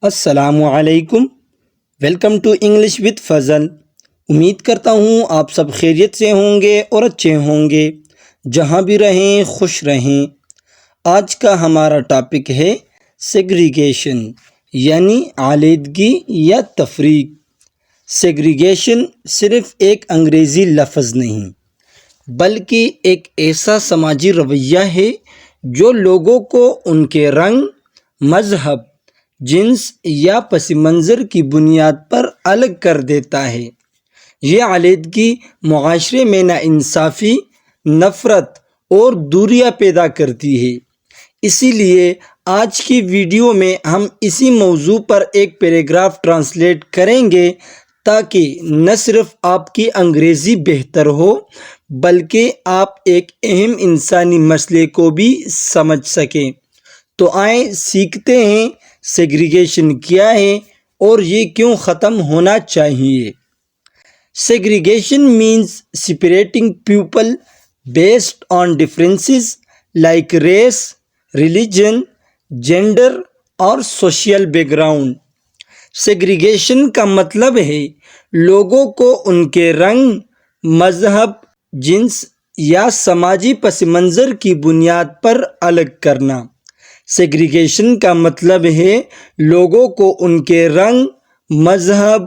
السلام علیکم، welcome to English with فضل۔ امید کرتا ہوں آپ سب خیریت سے ہوں گے اور اچھے ہوں گے، جہاں بھی رہیں خوش رہیں۔ آج کا ہمارا ٹاپک ہے سیگریگیشن، یعنی علیحدگی یا تفریق۔ سیگریگیشن صرف ایک انگریزی لفظ نہیں، بلکہ ایک ایسا سماجی رویہ ہے جو لوگوں کو ان کے رنگ، مذہب، جنس یا پس منظر کی بنیاد پر الگ کر دیتا ہے۔ یہ علیحدگی معاشرے میں ناانصافی، نفرت اور دوریاں پیدا کرتی ہے۔ اسی لیے آج کی ویڈیو میں ہم اسی موضوع پر ایک پیراگراف ٹرانسلیٹ کریں گے تاکہ نہ صرف آپ کی انگریزی بہتر ہو بلکہ آپ ایک اہم انسانی مسئلے کو بھی سمجھ سکیں۔ تو آئیں سیکھتے ہیں سیگریگیشن کیا ہے اور یہ کیوں ختم ہونا چاہیے۔ Segregation means separating people based on differences like race, religion, gender اور social background۔ Segregation کا مطلب ہے لوگوں کو ان کے رنگ، مذہب، جنس یا سماجی پس منظر کی بنیاد پر الگ کرنا۔ سیگریگیشن کا مطلب ہے لوگوں کو ان کے رنگ، مذہب،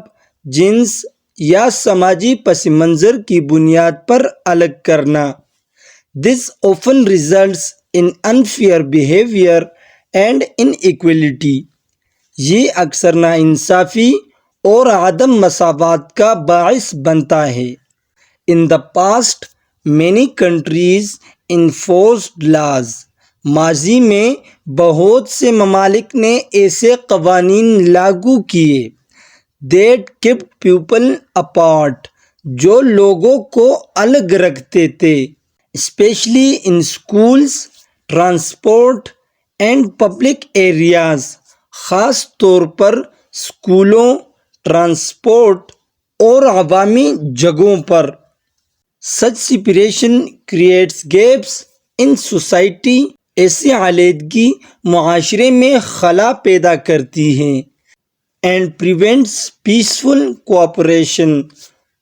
جنس یا سماجی پس منظر کی بنیاد پر الگ کرنا۔ This often results in unfair behavior and inequality۔ یہ اکثر ناانصافی اور عدم مساوات کا باعث بنتا ہے۔ In the past, many countries enforced laws۔ ماضی میں بہت سے ممالک نے ایسے قوانین لاگو کیے that kept people apart، جو لوگوں کو الگ رکھتے تھے، especially in schools، transport and public areas۔ خاص طور پر اسکولوں، ٹرانسپورٹ اور عوامی جگہوں پر۔ Such separation creates gaps in society۔ ایسی علیحدگی معاشرے میں خلا پیدا کرتی ہے and prevents peaceful cooperation،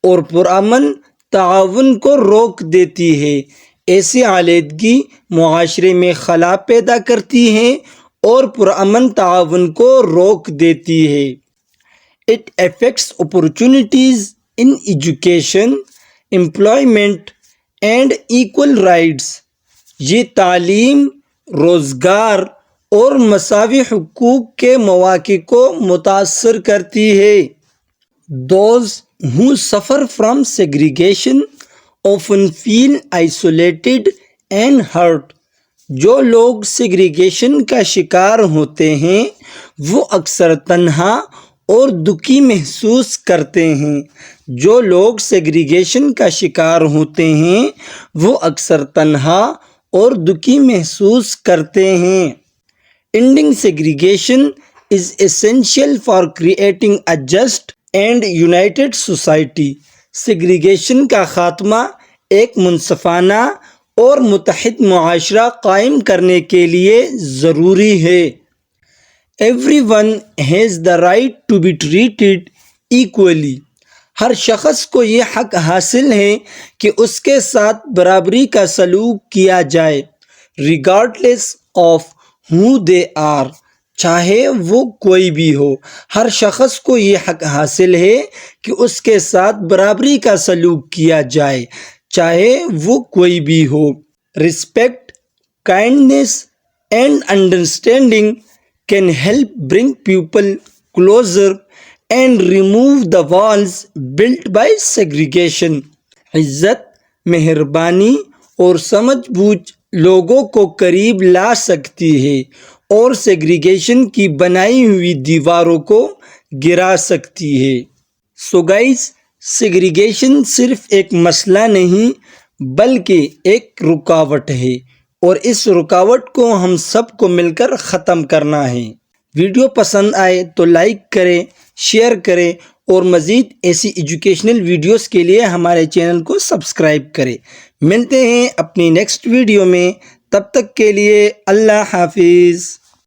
اور پرامن تعاون کو روک دیتی ہے۔ ایسی علیحدگی معاشرے میں خلا پیدا کرتی ہے اور پرامن تعاون کو روک دیتی ہے۔ It affects opportunities in education، employment and equal rights۔ یہ تعلیم، روزگار اور مساوی حقوق کے مواقع کو متاثر کرتی ہے۔ Those who suffer from segregation often feel isolated and hurt۔ جو لوگ سیگریگیشن کا شکار ہوتے ہیں وہ اکثر تنہا اور دکھی محسوس کرتے ہیں۔ جو لوگ سیگریگیشن کا شکار ہوتے ہیں وہ اکثر تنہا اور دکھی محسوس کرتے ہیں۔ Ending segregation is essential for creating a just and united society۔ Segregation کا خاتمہ ایک منصفانہ اور متحد معاشرہ قائم کرنے کے لیے ضروری ہے۔ Everyone has the right to be treated equally۔ ہر شخص کو یہ حق حاصل ہے کہ اس کے ساتھ برابری کا سلوک کیا جائے، regardless of who they are۔ چاہے وہ کوئی بھی ہو، ہر شخص کو یہ حق حاصل ہے کہ اس کے ساتھ برابری کا سلوک کیا جائے، چاہے وہ کوئی بھی ہو۔ Respect، kindness and understanding can help bring people closer and remove the walls built by segregation۔ عزت، مہربانی اور سمجھ بوجھ لوگوں کو قریب لا سکتی ہے اور سیگریگیشن کی بنائی ہوئی دیواروں کو گرا سکتی ہے۔ So guys، سیگریگیشن صرف ایک مسئلہ نہیں بلکہ ایک رکاوٹ ہے، اور اس رکاوٹ کو ہم سب کو مل کر ختم کرنا ہے۔ ویڈیو پسند آئے تو لائک کریں، شیئر کریں اور مزید ایسی ایجوکیشنل ویڈیوز کے لیے ہمارے چینل کو سبسکرائب کریں۔ ملتے ہیں اپنی نیکسٹ ویڈیو میں، تب تک کے لیے اللہ حافظ۔